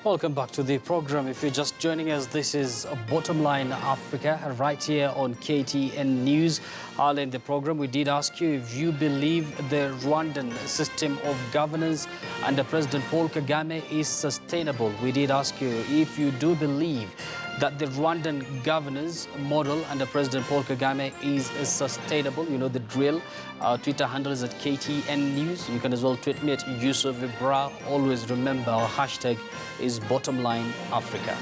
Welcome back to the program. If you're just joining us, this is Bottomline Africa right here on KTN News. Earlier in the program, we did ask you if you believe the Rwandan system of governance under President Paul Kagame is sustainable. We did ask you if you do believe that the Rwandan governance model under President Paul Kagame is sustainable. You know the drill. Our Twitter handle is at KTN News. You can as well tweet me at Yusuf Ibra. Always remember our hashtag is Bottomline Africa.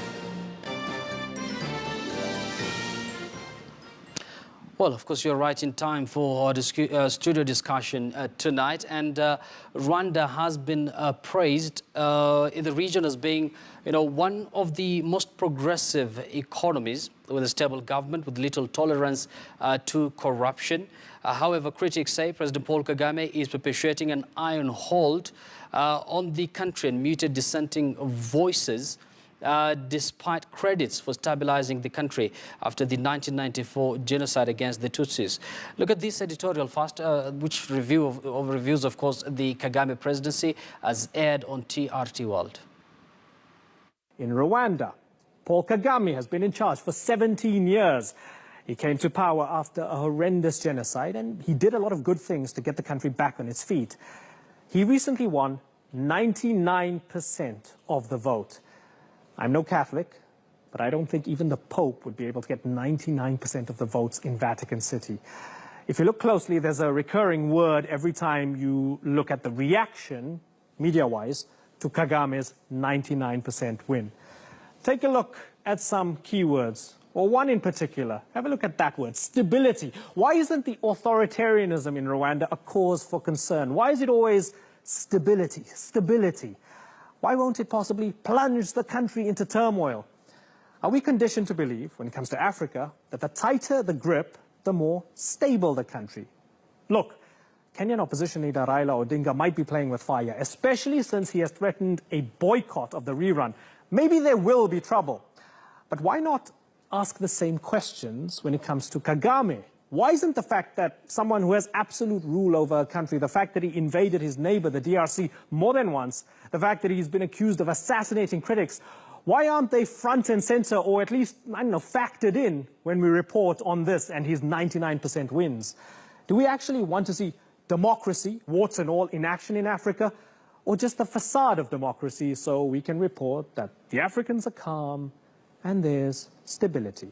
Well, of course, you're right in time for our studio discussion tonight. And Rwanda has been praised in the region as being, one of the most progressive economies with a stable government with little tolerance to corruption. However, critics say President Paul Kagame is perpetuating an iron hold on the country and muted dissenting voices despite credits for stabilizing the country after the 1994 genocide against the Tutsis. Look at this editorial first, which reviews, of course, the Kagame presidency as aired on TRT World. In Rwanda, Paul Kagame has been in charge for 17 years. He came to power after a horrendous genocide, and he did a lot of good things to get the country back on its feet. He recently won 99% of the vote. I'm no Catholic, but I don't think even the Pope would be able to get 99% of the votes in Vatican City. If you look closely, there's a recurring word every time you look at the reaction, media-wise, to Kagame's 99% win. Take a look at some keywords, or one in particular. Have a look at that word, stability. Why isn't the authoritarianism in Rwanda a cause for concern? Why is it always stability, stability? Why won't it possibly plunge the country into turmoil? Are we conditioned to believe, when it comes to Africa, that the tighter the grip, the more stable the country? Look, Kenyan opposition leader Raila Odinga might be playing with fire, especially since he has threatened a boycott of the rerun. Maybe there will be trouble. But why not ask the same questions when it comes to Kagame? Why isn't the fact that someone who has absolute rule over a country, the fact that he invaded his neighbor, the DRC, more than once, the fact that he's been accused of assassinating critics, why aren't they front and center, or at least, factored in when we report on this and his 99% wins? Do we actually want to see democracy, warts and all, in action in Africa, or just the facade of democracy so we can report that the Africans are calm and there's stability?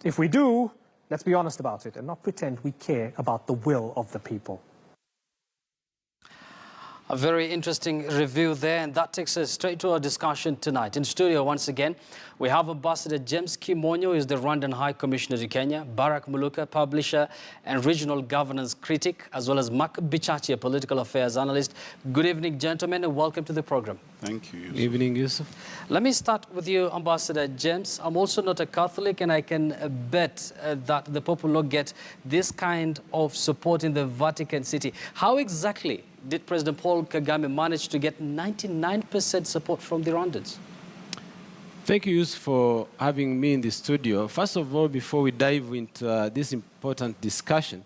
If we do, let's be honest about it and not pretend we care about the will of the people. A very interesting review there, and that takes us straight to our discussion tonight. In studio, once again, we have Ambassador James Kimonyo, who is the Rwandan High Commissioner to Kenya, Barack Muluka, publisher and regional governance critic, as well as Mark Bichachi, a political affairs analyst. Good evening, gentlemen, and welcome to the program. Thank you, Yusuf. Good evening, Yusuf. Let me start with you, Ambassador James. I'm also not a Catholic, and I can bet that the Pope will not get this kind of support in the Vatican City. How exactly did President Paul Kagame manage to get 99% support from the Rwandans? Thank you, Yusuf, for having me in the studio. First of all, before we dive into this important discussion,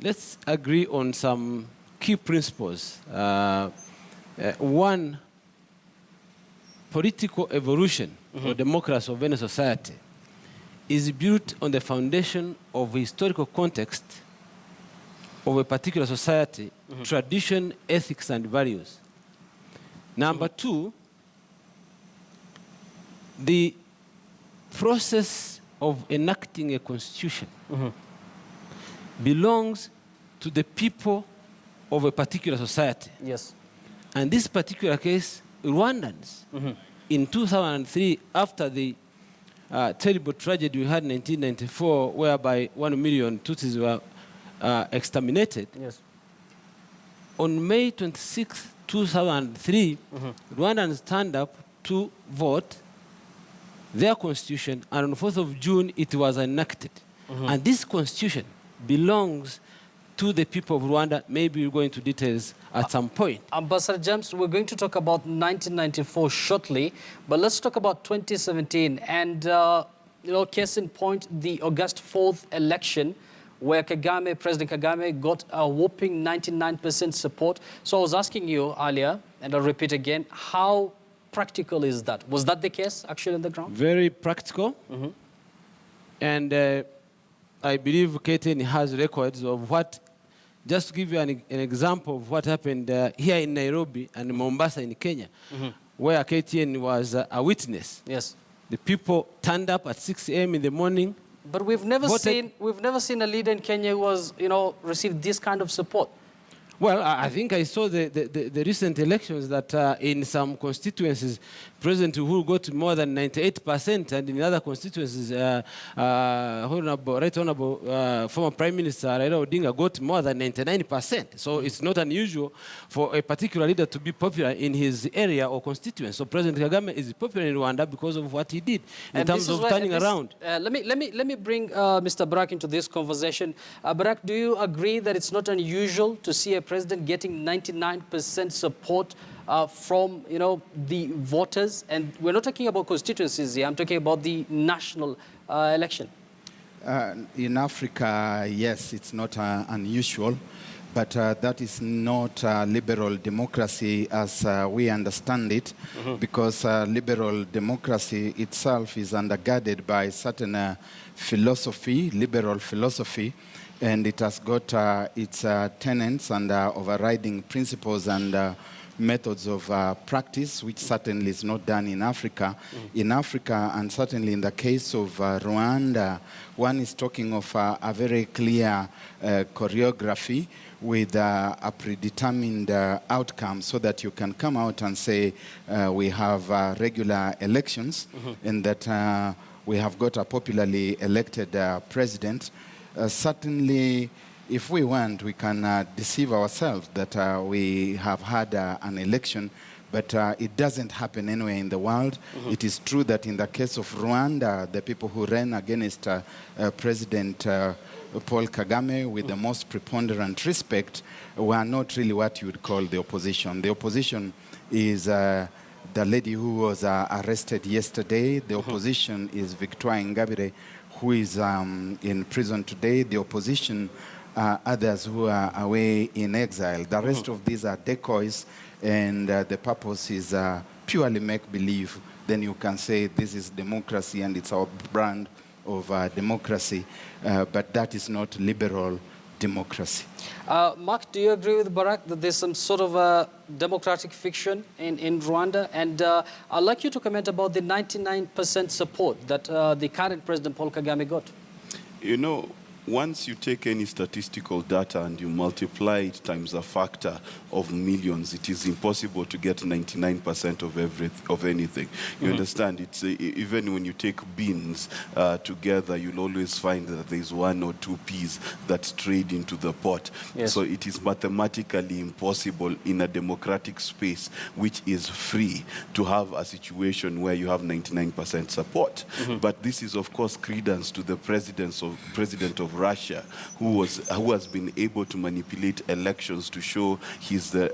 let's agree on some key principles. One, political evolution or democracy of any society is built on the foundation of historical context of a particular society, tradition, ethics, and values. Number two, the process of enacting a constitution belongs to the people of a particular society. Yes. And this particular case, Rwandans, in 2003, after the terrible tragedy we had in 1994, whereby 1 million Tutsis were exterminated. Yes. On May 26, 2003, Rwandans stand up to vote their constitution, and on the 4th of June, it was enacted. And this constitution belongs to the people of Rwanda. Maybe we'll go into details at some point. Ambassador James, we're going to talk about 1994 shortly, but let's talk about 2017. And, case in point, the August 4th election, where President Kagame got a whopping 99% support. So I was asking you earlier, and I'll repeat again, how practical is that? Was that the case actually on the ground? Very practical. And I believe KTN has records of what, just to give you an example of what happened here in Nairobi and Mombasa in Kenya, where KTN was a witness. Yes. The people turned up at 6 a.m. in the morning. But we've never seen a leader in Kenya who was, received this kind of support. Well, I think I saw the recent elections that in some constituencies, President Uhuru got more than 98%, and in other constituencies, Right Honorable former Prime Minister Raila Odinga got more than 99%. So it's not unusual for a particular leader to be popular in his area or constituency. So President Kagame is popular in Rwanda because of what he did in terms of turning around. Let me bring Mr. Barak into this conversation. Barak, do you agree that it's not unusual to see a president getting 99% support from the voters? And we're not talking about constituencies here. I'm talking about the national election. In Africa, yes, it's not unusual, but that is not liberal democracy as we understand it, because liberal democracy itself is undergirded by certain philosophy, liberal philosophy, and it has got its tenets and overriding principles and methods of practice, which certainly is not done in Africa. In Africa, and certainly in the case of Rwanda, one is talking of a very clear choreography with a predetermined outcome, so that you can come out and say we have regular elections and that we have got a popularly elected president. Certainly, if we want, we can deceive ourselves that we have had an election, but it doesn't happen anywhere in the world. It is true that in the case of Rwanda, the people who ran against President Paul Kagame with the most preponderant respect were not really what you would call the opposition. The opposition is the lady who was arrested yesterday. The opposition is Victoire Ingabire, who is in prison today. The opposition others who are away in exile. The rest of these are decoys, and the purpose is purely make-believe. Then you can say this is democracy and it's our brand of democracy, but that is not liberal democracy. Mark, do you agree with Barak that there's some sort of a democratic fiction in Rwanda? And I'd like you to comment about the 99% support that the current President Paul Kagame got. Once you take any statistical data and you multiply it times a factor of millions, it is impossible to get 99% of anything. You understand? It's even when you take beans together, you'll always find that there's 1 or 2 peas that trade into the pot. Yes. So it is mathematically impossible in a democratic space, which is free, to have a situation where you have 99% support. But this is, of course, credence to the president of Russia, who has been able to manipulate elections to show he's the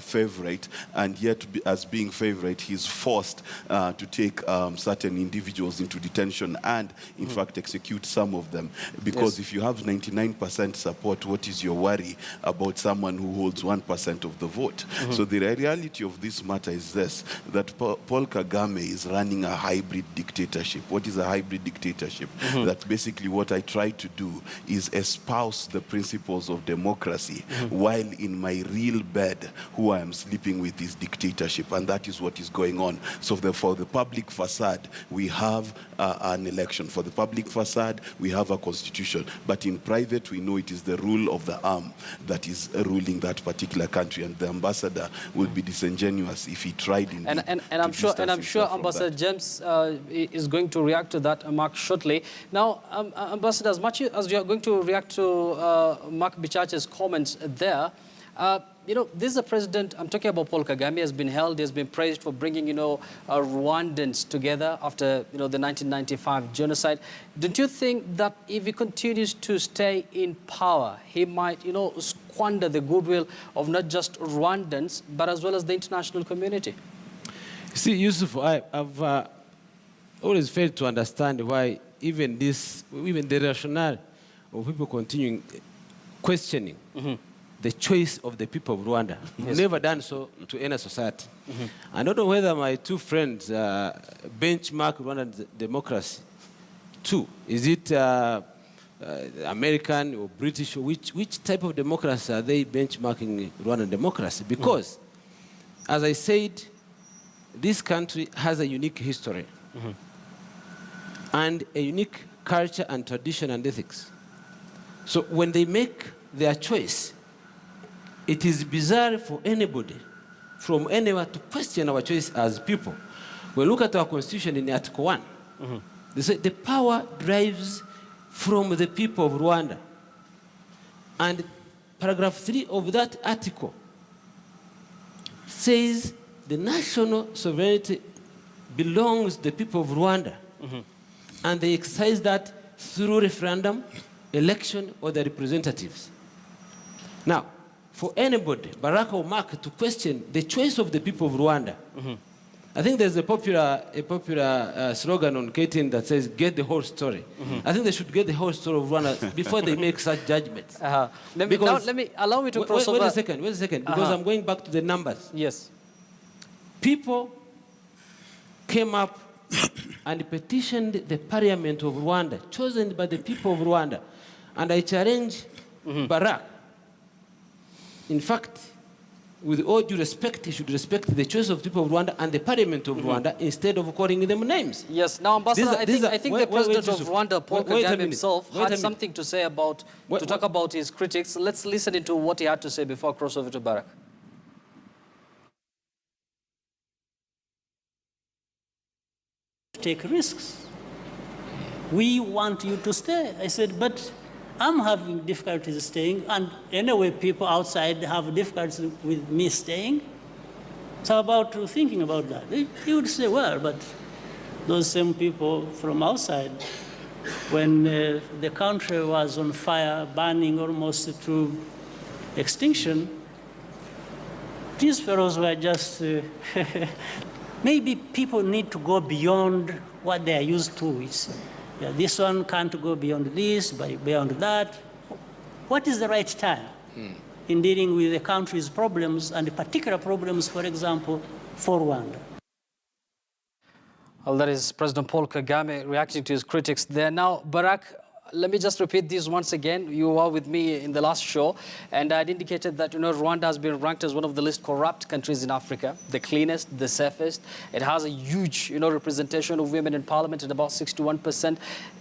favorite, and yet as being favorite, he's forced to take certain individuals into detention and, in fact, execute some of them. Because if you have 99% support, what is your worry about someone who holds 1% of the vote? So the reality of this matter is this, that Paul Kagame is running a hybrid dictatorship. What is a hybrid dictatorship? That's basically what I try to do, is espouse the principles of democracy while in my real bed, who I am sleeping with, is dictatorship, and that is what is going on. So for the public facade, we have an election. For the public facade, we have a constitution. But in private, we know it is the rule of the arm that is ruling that particular country, and the ambassador will be disingenuous if he tried indeed. And I'm sure Ambassador James is going to react to that, Mark, shortly. Now, Ambassador, as much as you are going to react to Mark Bichache's comments there, this is a president, I'm talking about Paul Kagame, has been held, has been praised for bringing, Rwandans together after, the 1995 genocide. Don't you think that if he continues to stay in power, he might, squander the goodwill of not just Rwandans, but as well as the international community? See, Yusuf, I've always failed to understand why even the rationale of people continuing questioning the choice of the people of Rwanda. We've never done so to any society. I don't know whether my two friends benchmark Rwandan democracy too. Is it American or British? Or which type of democracy are they benchmarking Rwandan democracy? Because, as I said, this country has a unique history and a unique culture and tradition and ethics. So when they make their choice, it is bizarre for anybody from anywhere to question our choice as people. We look at our constitution in Article 1. They say the power derives from the people of Rwanda. And paragraph 3 of that article says the national sovereignty belongs to the people of Rwanda. And they exercise that through referendum, election, or the representatives. Now, for anybody, Barack or Mark, to question the choice of the people of Rwanda, I think there's a popular slogan on KTN that says, get the whole story. I think they should get the whole story of Rwanda before they make such judgments. Allow me to cross over. Wait a second, because I'm going back to the numbers. Yes. People came up and petitioned the parliament of Rwanda, chosen by the people of Rwanda. And I challenge Barack. In fact, with all due respect, he should respect the choice of people of Rwanda and the parliament of Rwanda instead of calling them names. Yes. Now, Ambassador, I think the president of Rwanda, Paul Kagame himself, had something to say about, to talk about his critics. Let's listen into what he had to say before I cross over to Barack. Take risks. We want you to stay. I said, but I'm having difficulties staying, and anyway, people outside have difficulties with me staying. So about thinking about that, he would say, well, but those same people from outside, when the country was on fire, burning almost to extinction, these fellows were just, maybe people need to go beyond what they are used to. Yeah, this one can't go beyond this, beyond that. What is the right time in dealing with the country's problems, and particular problems, for example, for Rwanda? Well, that is President Paul Kagame reacting to his critics there. Now, Barack, let me just repeat this once again. You were with me in the last show, and I had indicated that, Rwanda has been ranked as one of the least corrupt countries in Africa, the cleanest, the safest. It has a huge, representation of women in parliament at about 61%.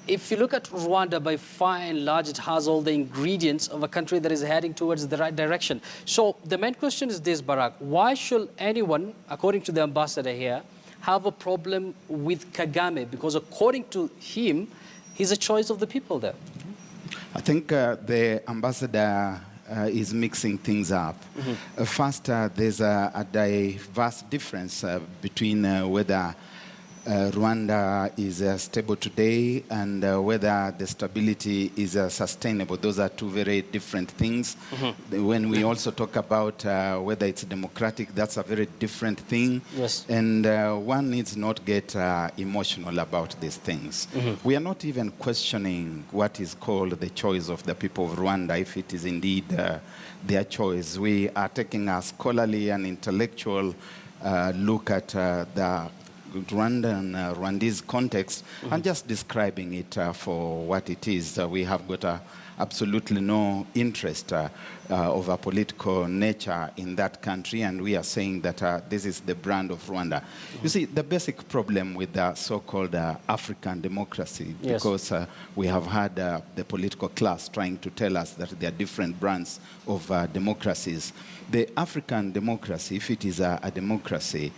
If you look at Rwanda, by far and large, it has all the ingredients of a country that is heading towards the right direction. So the main question is this, Barack. Why should anyone, according to the ambassador here, have a problem with Kagame? Because according to him, he's a choice of the people there. I think the ambassador is mixing things up. First, there's a diverse difference between whether Rwanda is stable today and whether the stability is sustainable. Those are two very different things. When we also talk about whether it's democratic, that's a very different thing. Yes. And one needs not get emotional about these things. We are not even questioning what is called the choice of the people of Rwanda, if it is indeed their choice. We are taking a scholarly and intellectual look at the Rwandese context and just describing it for what it is. We have got absolutely no interest of a political nature in that country, and we are saying that this is the brand of Rwanda. You see, the basic problem with the so-called African democracy, because we have had the political class trying to tell us that there are different brands of democracies. The African democracy, if it is a democracy,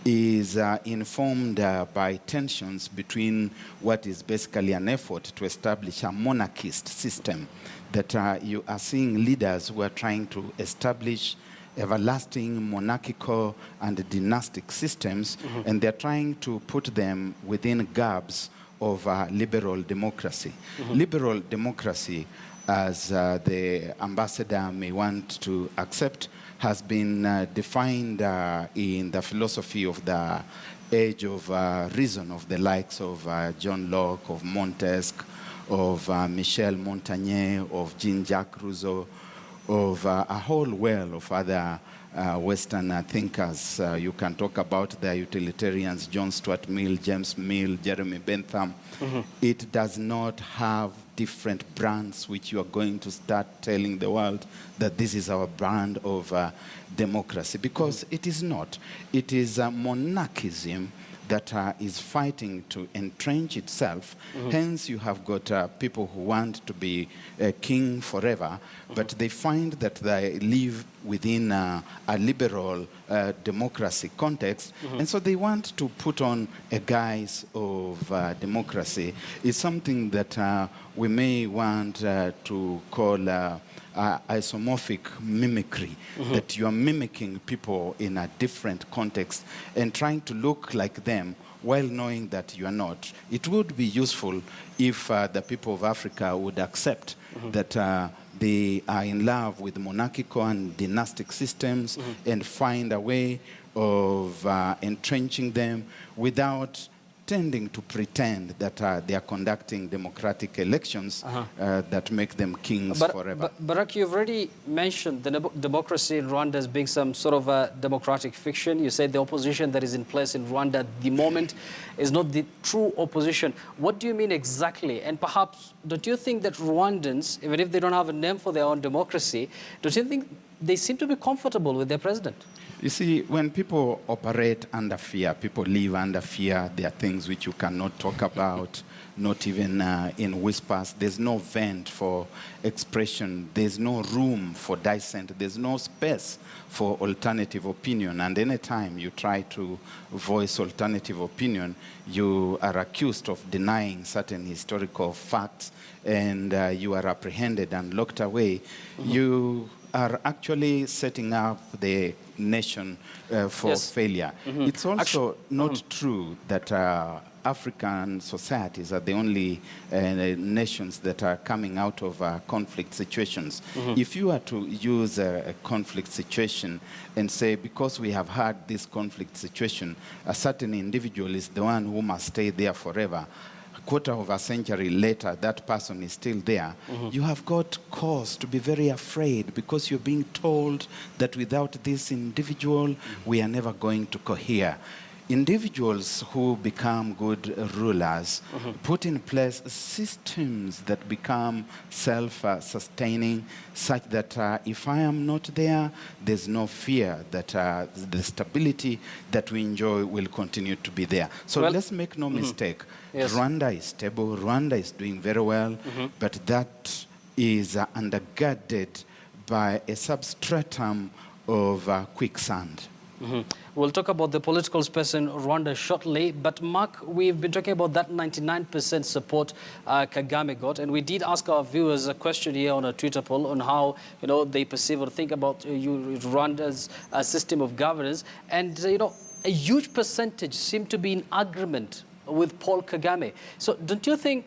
is informed by tensions between what is basically an effort to establish a monarchist system, that you are seeing leaders who are trying to establish everlasting monarchical and dynastic systems, and they're trying to put them within gaps of liberal democracy. Liberal democracy, as the ambassador may want to accept, has been defined in the philosophy of the age of reason, of the likes of John Locke, of Montesquieu, of Michel Montaigne, of Jean-Jacques Rousseau, of a whole well of other Western thinkers. You can talk about the utilitarians, John Stuart Mill, James Mill, Jeremy Bentham. It does not have different brands which you are going to start telling the world that this is our brand of democracy, because it is not. It is a monarchism that is fighting to entrench itself. Hence, you have got people who want to be king forever, but they find that they live within a liberal democracy context, and so they want to put on a guise of democracy. It's something that we may want to call isomorphic mimicry, that you are mimicking people in a different context and trying to look like them while knowing that you are not. It would be useful if the people of Africa would accept that they are in love with monarchical and dynastic systems and find a way of entrenching them without tending to pretend that they are conducting democratic elections that make them kings forever. But Barack, you've already mentioned the democracy in Rwanda as being some sort of a democratic fiction. You said the opposition that is in place in Rwanda at the moment is not the true opposition. What do you mean exactly? And perhaps, don't you think that Rwandans, even if they don't have a name for their own democracy, don't you think they seem to be comfortable with their president? You see, when people operate under fear, people live under fear. There are things which you cannot talk about, not even in whispers. There's no vent for expression. There's no room for dissent. There's no space for alternative opinion. And anytime you try to voice alternative opinion, you are accused of denying certain historical facts, and you are apprehended and locked away. You are actually setting up the nation for failure. It's also not true that African societies are the only nations that are coming out of conflict situations. If you are to use a conflict situation and say, because we have had this conflict situation, a certain individual is the one who must stay there forever, quarter of a century later, that person is still there, you have got cause to be very afraid, because you're being told that without this individual, we are never going to cohere. Individuals who become good rulers put in place systems that become self-sustaining, such that if I am not there, there's no fear that the stability that we enjoy will continue to be there. So let's make no mistake. Rwanda is stable, Rwanda is doing very well, but that is undergirded by a substratum of quicksand. We'll talk about the political space in Rwanda shortly, but Mark, we've been talking about that 99% support Kagame got, and we did ask our viewers a question here on a Twitter poll on how they perceive or think about Rwanda's system of governance, and a huge percentage seem to be in agreement with Paul Kagame. So don't you think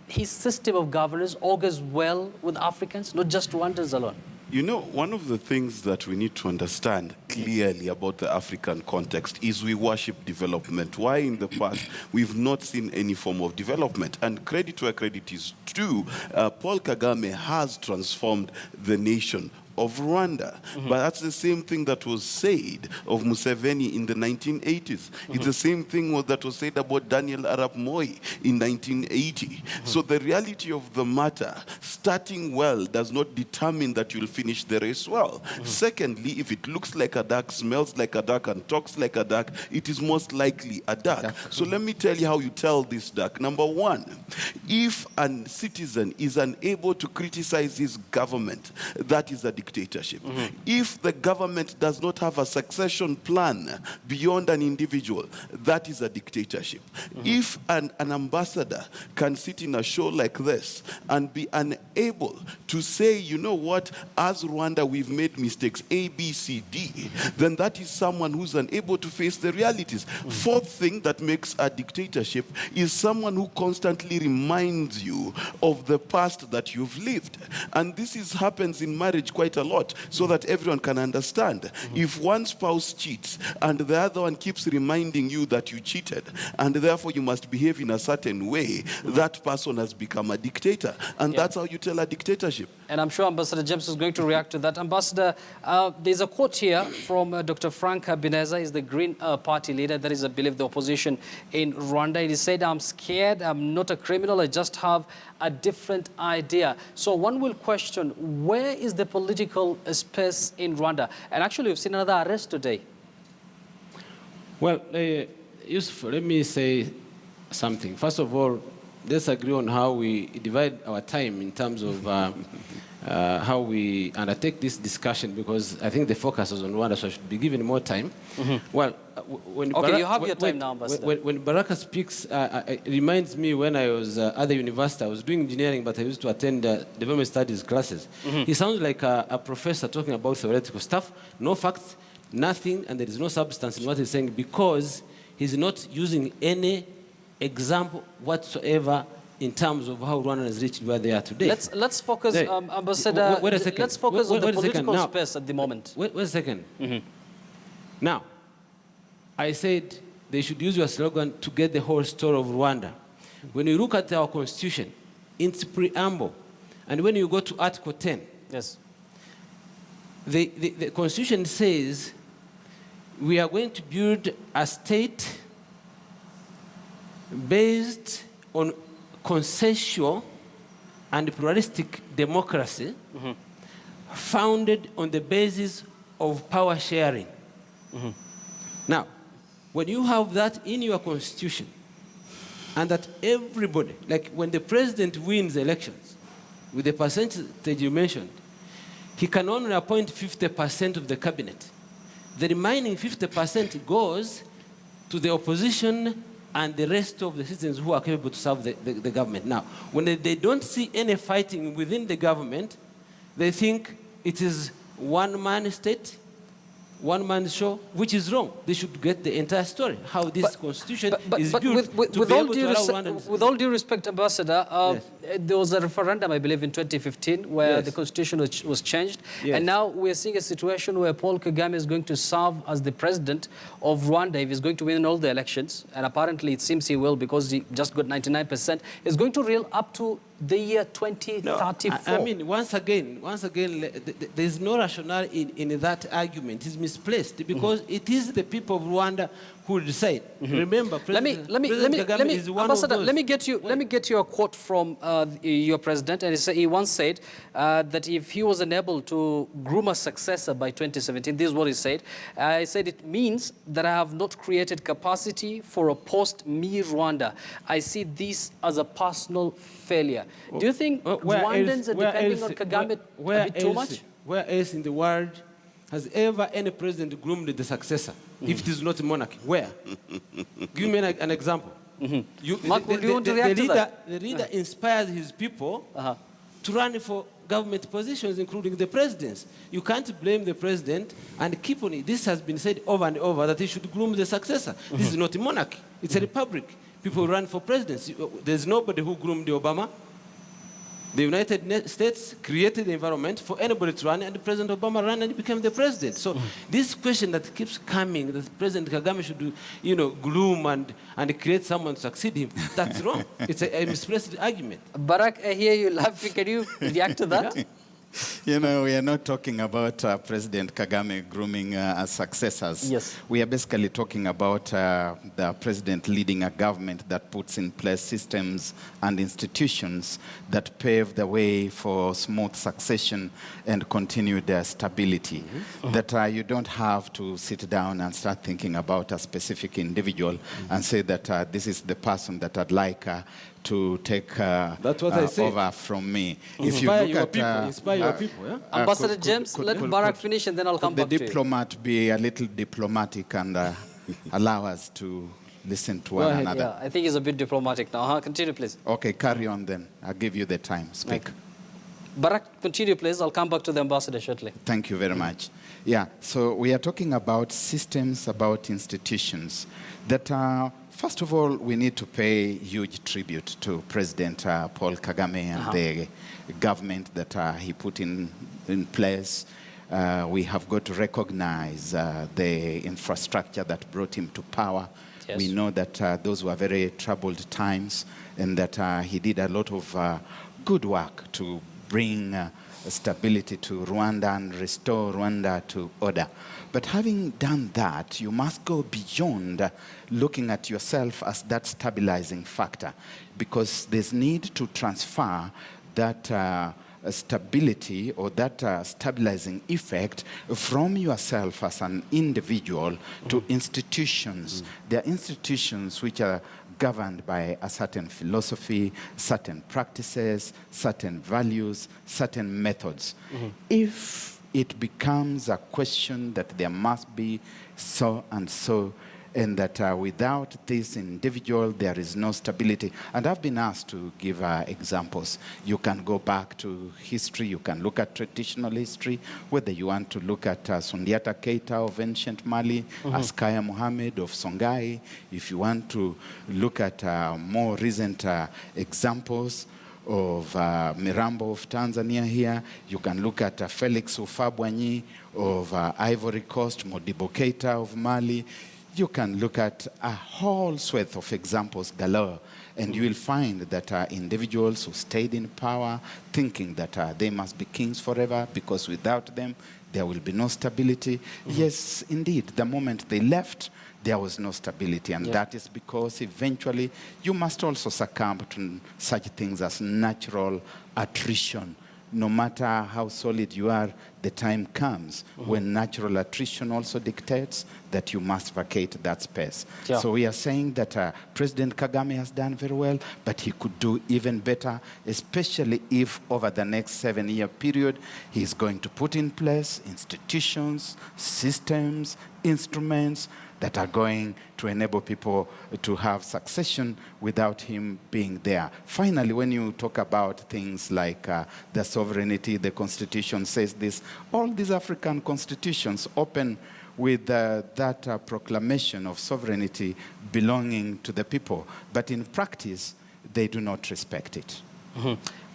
his system of governance augurs well with Africans, not just Rwandans alone? You know, one of the things that we need to understand clearly about the African context is we worship development. Why in the past we've not seen any form of development? And credit where credit is due, Paul Kagame has transformed the nation of Rwanda. But that's the same thing that was said of Museveni in the 1980s. It's the same thing that was said about Daniel Arap Moi in 1980. So the reality of the matter, starting well does not determine that you'll finish the race well. Secondly, if it looks like a duck, smells like a duck, and talks like a duck, it is most likely a duck. So let me tell you how you tell this duck. Number one, if a citizen is unable to criticize his government, that is a dictatorship. If the government does not have a succession plan beyond an individual, that is a dictatorship. If an ambassador can sit in a show like this and be unable to say, you know what, as Rwanda we've made mistakes A, B, C, D, then that is someone who's unable to face the realities. Fourth thing that makes a dictatorship is someone who constantly reminds you of the past that you've lived. And this happens in marriage quite a lot so that everyone can understand. If one spouse cheats and the other one keeps reminding you that you cheated and therefore you must behave in a certain way, that person has become a dictator. And that's how you tell a dictatorship. And I'm sure Ambassador James is going to react to that. Ambassador, there's a quote here from Dr. Frank Habineza, is the Green Party leader. That is, I believe, the opposition in Rwanda. He said, "I'm scared, I'm not a criminal, I just have a different idea." So one will question, where is the political space in Rwanda? And actually, we've seen another arrest today. Well, Yusuf, let me say something. First of all, let's agree on how we divide our time in terms of how we undertake this discussion, because I think the focus is on Rwanda, so I should be given more time. Well, when Okay, you have your time now, Ambassador. When Baraka speaks, it reminds me when I was at the university, I was doing engineering, but I used to attend development studies classes. He sounds like a professor talking about theoretical stuff, no facts, nothing, and there is no substance in what he's saying, because he's not using any example whatsoever in terms of how Rwanda has reached where they are today. Let's focus, Ambassador. Wait a second. Let's focus on the Wait a second. political Now, space at the moment. Wait a second. Now, I said they should use your slogan to get the whole story of Rwanda. When you look at our constitution, in its preamble, and when you go to Article 10, Yes. the constitution says we are going to build a state based on consensual and pluralistic democracy founded on the basis of power sharing. Now, when you have that in your constitution, and that everybody, like when the president wins elections, with the percentage you mentioned, he can only appoint 50% of the cabinet. The remaining 50% goes to the opposition and the rest of the citizens who are capable to serve the government. Now, when they don't see any fighting within the government, they think it is one-man state, one-man show, which is wrong. They should get the entire story, how this constitution is built with all due respect, Ambassador, there was a referendum, I believe, in 2015 where the constitution was changed. And now we're seeing a situation where Paul Kagame is going to serve as the president of Rwanda if he's going to win all the elections. And apparently it seems he will, because he just got 99%. He's going to rule up to the year 2034. I mean, once again, there's no rationale in that argument. It's misplaced, because it is the people of Rwanda who decide. Remember, President Kagame is one of those. Let me get you a quote from your president, and he once said that if he was unable to groom a successor by 2017, this is what he said. He said, "It means that I have not created capacity for a post-me Rwanda. I see this as a personal failure." Do you think Rwandans are depending on Kagame a bit too much? Where else in the world has ever any president groomed the successor, if it is not a monarchy? Where? Give me an example. Mark, do you want to react to that? The leader inspires his people to run for government positions, including the presidents. You can't blame the president and keep on it. This has been said over and over, that he should groom the successor. This is not a monarchy. It's a republic. People run for presidents. There's nobody who groomed Obama. The United States created the environment for anybody to run, and President Obama ran and became the president. So this question that keeps coming, that President Kagame should do, gloom and create someone to succeed him, that's wrong. It's a misplaced argument. Barak, I hear you laughing. Can you react to that? Yeah. You know, we are not talking about President Kagame grooming as successors. Yes. We are basically talking about the president leading a government that puts in place systems and institutions that pave the way for smooth succession and continued stability. That you don't have to sit down and start thinking about a specific individual and say that this is the person that I'd like to take That's what I say. over from me. If you look at inspire your people, yeah? Ambassador James, let Barak finish and then I'll come back to you. The diplomat be a little diplomatic and allow us to listen to one another. Yeah, I think he's a bit diplomatic now. Continue, please. Okay, carry on then. I'll give you the time. Speak. Barak, continue, please. I'll come back to the ambassador shortly. Thank you very much. Yeah, so we are talking about systems, about institutions that are, first of all, we need to pay huge tribute to President Paul Kagame and the government that he put in place. We have got to recognize the infrastructure that brought him to power. Yes. We know that those were very troubled times, and that he did a lot of good work to bring stability to Rwanda and restore Rwanda to order. But having done that, you must go beyond looking at yourself as that stabilizing factor, because there's need to transfer that stability or that stabilizing effect from yourself as an individual to institutions. There are institutions which are governed by a certain philosophy, certain practices, certain values, certain methods. If it becomes a question that there must be so and so, and that without this individual, there is no stability. And I've been asked to give examples. You can go back to history. You can look at traditional history, whether you want to look at Sundiata Keita of ancient Mali, Askaya Mohammed of Songhai. If you want to look at more recent examples of Mirambo of Tanzania here, you can look at Felix Houphouët-Boigny of Ivory Coast, Modibo Keita of Mali. You can look at a whole swath of examples galore, and you will find that individuals who stayed in power thinking that they must be kings forever because without them there will be no stability. Yes, indeed, the moment they left, there was no stability, and that is because eventually you must also succumb to such things as natural attrition. No matter how solid you are, the time comes when natural attrition also dictates that you must vacate that space. Yeah. So we are saying that President Kagame has done very well, but he could do even better, especially if over the next 7-year period, he's going to put in place institutions, systems, instruments that are going to enable people to have succession without him being there. Finally, when you talk about things like the sovereignty, the constitution says this, all these African constitutions open with that proclamation of sovereignty belonging to the people. But in practice, they do not respect it.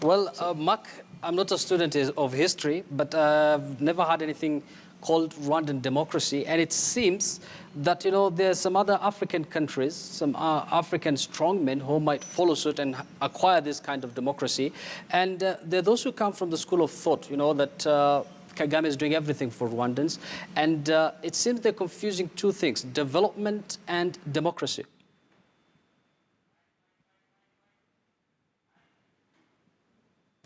Well, Mark, I'm not a student of history, but I've never had anything called Rwandan democracy, and it seems that, you know, there's some other African countries, some African strongmen who might follow suit and acquire this kind of democracy, and there are those who come from the school of thought, you know, that Kagame is doing everything for Rwandans, and it seems they're confusing two things, development and democracy.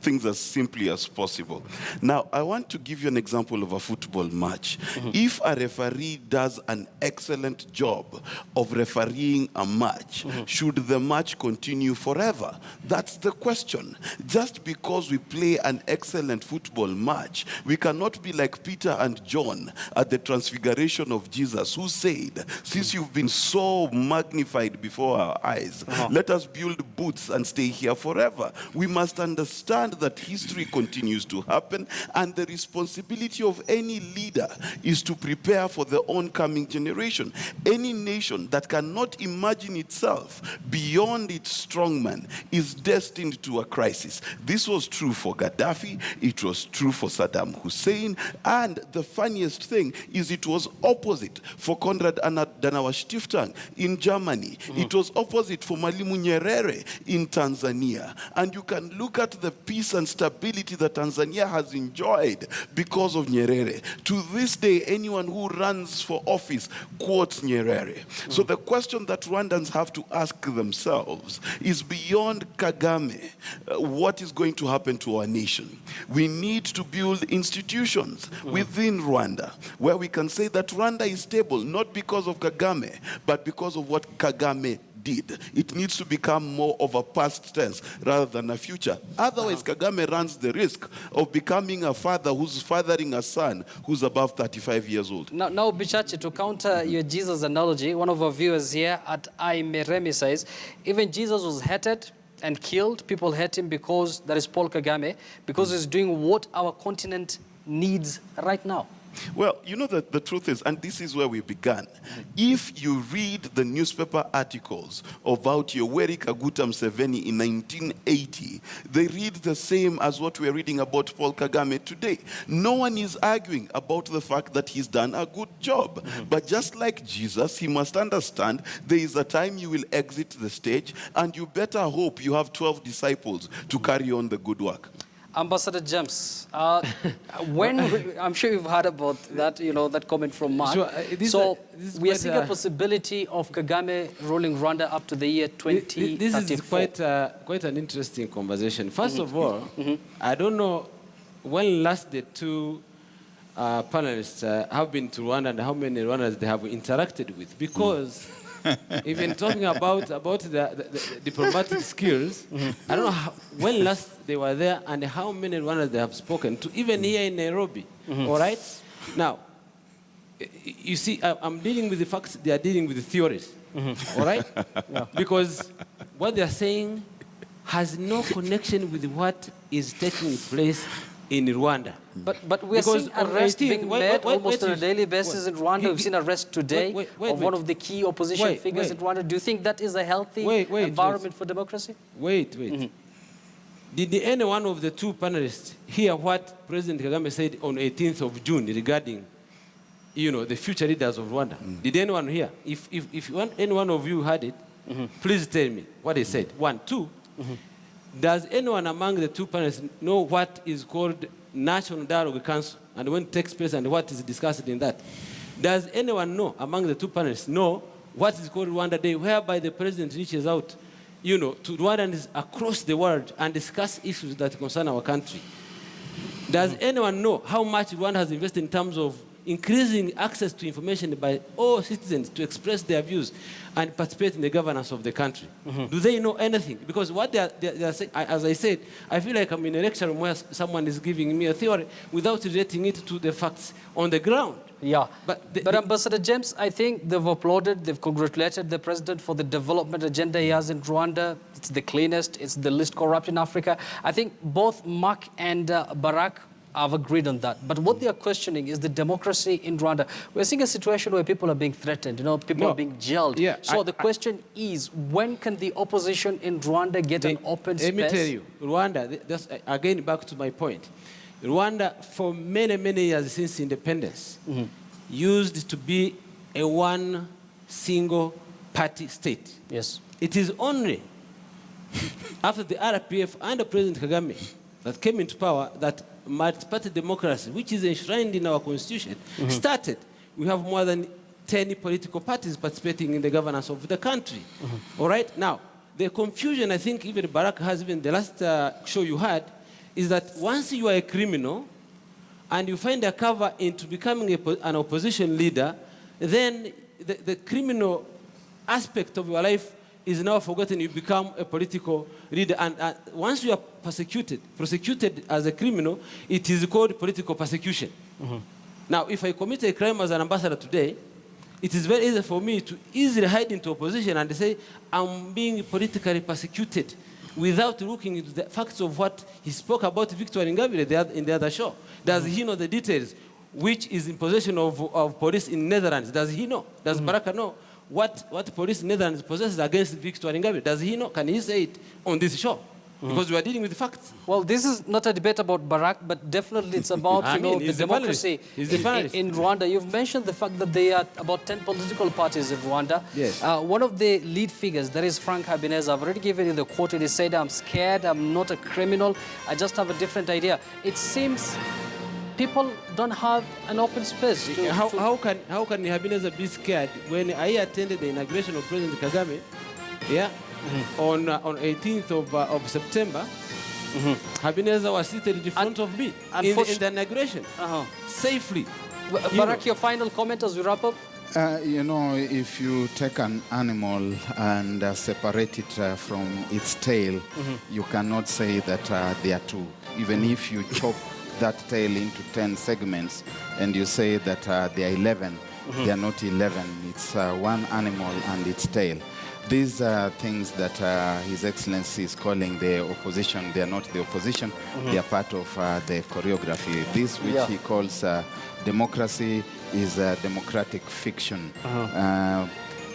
Things as simply as possible. Now, I want to give you an example of a football match. If a referee does an excellent job of refereeing a match, should the match continue forever? That's the question. Just because we play an excellent football match, we cannot be like Peter and John at the transfiguration of Jesus, who said, since you've been so magnified before our eyes, let us build booths and stay here forever. We must understand that history continues to happen, and the responsibility of any leader is to prepare for the oncoming generation. Any nation that cannot imagine itself beyond its strongman is destined to a crisis. This was true for Gaddafi, it was true for Saddam Hussein, and the funniest thing is it was opposite for Konrad Adenauer Stiftung in Germany. It was opposite for Mwalimu Nyerere in Tanzania. And you can look at the peace and stability that Tanzania has enjoyed because of Nyerere. To this day, anyone who runs for office quotes Nyerere. So the question that Rwandans have to ask themselves is, beyond Kagame, what is going to happen to our nation? We need to build institutions within Rwanda where we can say that Rwanda is stable, not because of Kagame, but because of what Kagame did. It needs to become more of a past tense rather than a future. Otherwise, Kagame runs the risk of becoming a father who's fathering a son who's above 35 years old. Now Bichachi, to counter your Jesus analogy, one of our viewers here at Aimeremi says, even Jesus was hated, and killed. People hate him because that is Paul Kagame, because he's doing what our continent needs right now. Well, you know that the truth is, and this is where we began, if you read the newspaper articles about Yoweri Kaguta Museveni in 1980, they read the same as what we're reading about Paul Kagame today. No one is arguing about the fact that he's done a good job. But just like Jesus, he must understand there is a time you will exit the stage, and you better hope you have 12 disciples to carry on the good work. Ambassador James, I'm sure you've heard about that, that comment from Mark. Sure, We are seeing a possibility of Kagame ruling Rwanda up to the year 2034. This is quite an interesting conversation. First of all, I don't know when last the two panelists have been to Rwanda and how many Rwandans they have interacted with, because even talking about the diplomatic skills, I don't know when last they were there and how many Rwandans they have spoken to, even here in Nairobi. All right? Now, you see, I'm dealing with the facts, they are dealing with the theories. All right? Yeah. Because what they are saying has no connection with what is taking place in Rwanda. But we are seeing arrests being made almost on a daily basis in Rwanda. We've seen arrest today of one of the key opposition figures in Rwanda. Do you think that is a healthy environment for democracy? Wait. Did any one of the two panelists hear what President Kagame said on 18th of June regarding, the future leaders of Rwanda? Did anyone hear? If any one of you heard it, please tell me what he said. One. Two, does anyone among the two panelists know what is called National Dialogue Council and when it takes place and what is discussed in that? Does anyone know among the two panelists know what is called Rwanda Day, whereby the president reaches out, to Rwandans across the world and discuss issues that concern our country? Does anyone know how much Rwanda has invested in terms of increasing access to information by all citizens to express their views and participate in the governance of the country? Do they know anything? Because what they are saying, as I said, I feel like I'm in a lecture room where someone is giving me a theory without relating it to the facts on the ground. Yeah, but Ambassador James, I think they've applauded, they've congratulated the president for the development agenda he has in Rwanda. It's the cleanest, it's the least corrupt in Africa. I think both Mark and Barack have agreed on that. But what they are questioning is the democracy in Rwanda. We're seeing a situation where people are being threatened, people are being jailed. Yeah, so the question is, when can the opposition in Rwanda get an open space? Let me tell you, Rwanda, that's, again, back to my point. Rwanda, for many, many years since independence, used to be a one single party state. Yes. It is only after the RPF under President Kagame that came into power that multi-party democracy, which is enshrined in our constitution, started. We have more than 10 political parties participating in the governance of the country. All right? Now, the confusion, I think even Barack has been, the last show you had, is that once you are a criminal and you find a cover into becoming an opposition leader, then the criminal aspect of your life is now forgotten. You become a political leader. And once you are prosecuted as a criminal, it is called political persecution. Now, if I commit a crime as an ambassador today, it is very easy for me to easily hide into opposition and say, I'm being politically persecuted, without looking into the facts of what he spoke about Victor Ingabire in the other show. Does he know the details, which is in possession of police in Netherlands? Does he know? Does Baraka know what police in Netherlands possesses against Victor Ingabire? Does he know? Can he say it on this show? Because we are dealing with facts. Well, this is not a debate about Barack, but definitely it's about the democracy in Rwanda. You've mentioned the fact that there are about 10 political parties in Rwanda. Yes. One of the lead figures, that is Frank Habineza, I've already given you the quote. He said, I'm scared, I'm not a criminal, I just have a different idea. It seems people don't have an open space. How can Habineza be scared when I attended the inauguration of President Kagame? Yeah. On 18th of September, Habineza was seated in front of me in the inauguration, safely. Barack, your final comment as we wrap up? If you take an animal and separate it from its tail, you cannot say that they are two. Even if you chop that tail into 10 segments and you say that they are 11, they are not 11. It's one animal and its tail. these are things that His Excellency is calling the opposition. They are not the opposition. They are part of the choreography. This, which he calls democracy, is a democratic fiction.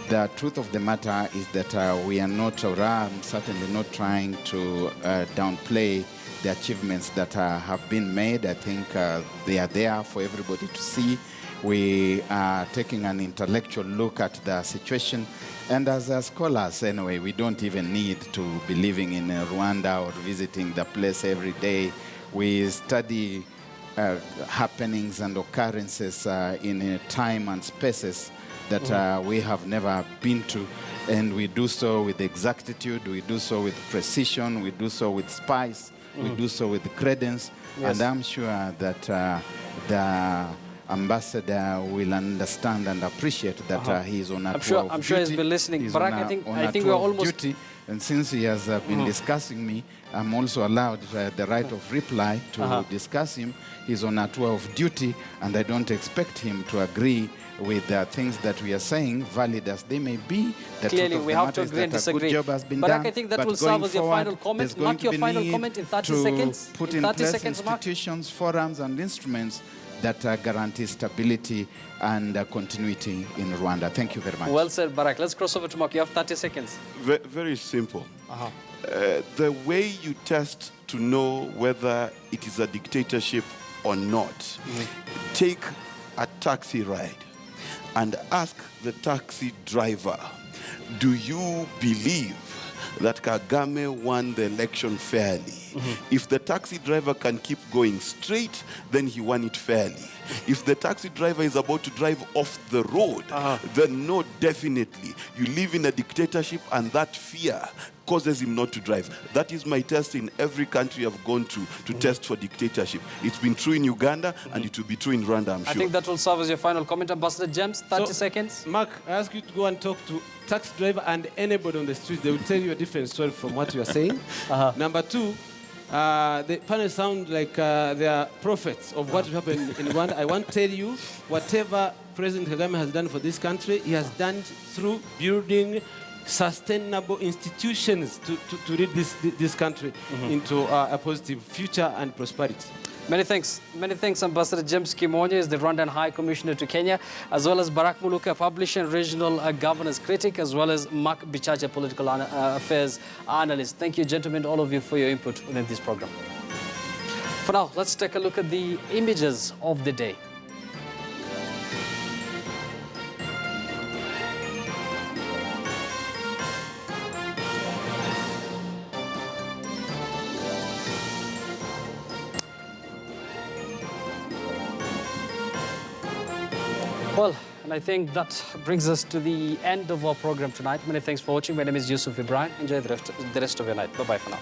The truth of the matter is that we are not, or I'm certainly not trying to downplay the achievements that have been made. I think they are there for everybody to see. We are taking an intellectual look at the situation. And as scholars, anyway, we don't even need to be living in Rwanda or visiting the place every day. We study happenings and occurrences in time and spaces that we have never been to. And we do so with exactitude, we do so with precision, we do so with spice, we do so with credence. And I'm sure that the ambassador will understand and appreciate that he is on a tour of duty. I'm sure he's been listening. He's Barak, I think we're almost... duty. And since he has been discussing me, I'm also allowed the right of reply to discuss him. He's on a tour of duty, and I don't expect him to agree with the things that we are saying, valid as they may be. The Clearly, truth we of the have to matter is agree and that a good disagree. job has been Barak, done, I think that but will serve going as your forward, final comment. there's going Mark to your be final need comment in 30 to seconds. put In in 30 place seconds, Mark. institutions, forums, and instruments that guarantee stability and continuity in Rwanda. Thank you very much. Well said, Barak. Let's cross over to Mark. You have 30 seconds. Very simple. The way you test to know whether it is a dictatorship or not, take a taxi ride and ask the taxi driver, do you believe that Kagame won the election fairly? If the taxi driver can keep going straight, then he won it fairly. If the taxi driver is about to drive off the road, then no, definitely. You live in a dictatorship, and that fear causes him not to drive. That is my test in every country I've gone to test for dictatorship. It's been true in Uganda, and it will be true in Rwanda, I'm sure. I think that will serve as your final comment. Ambassador James, 30 So, seconds. Mark, I ask you to go and talk to taxi driver and anybody on the street. They will tell you a different story from what you are saying. Number two, the panel sound like they are prophets of what will happen in Rwanda. I want to tell you, whatever President Kagame has done for this country, he has done through building sustainable institutions to lead this country into a positive future and prosperity. Many thanks, Ambassador James Kimonyo is the Rwandan High Commissioner to Kenya, as well as Barak Muluka, publisher and regional governance critic, as well as Mark Bichacha, political affairs analyst. Thank you, gentlemen, all of you, for your input within this program. For now, let's take a look at the images of the day. Well, and I think that brings us to the end of our program tonight. Many thanks for watching. My name is Yusuf Ibrahim. Enjoy the rest of your night. Bye-bye for now.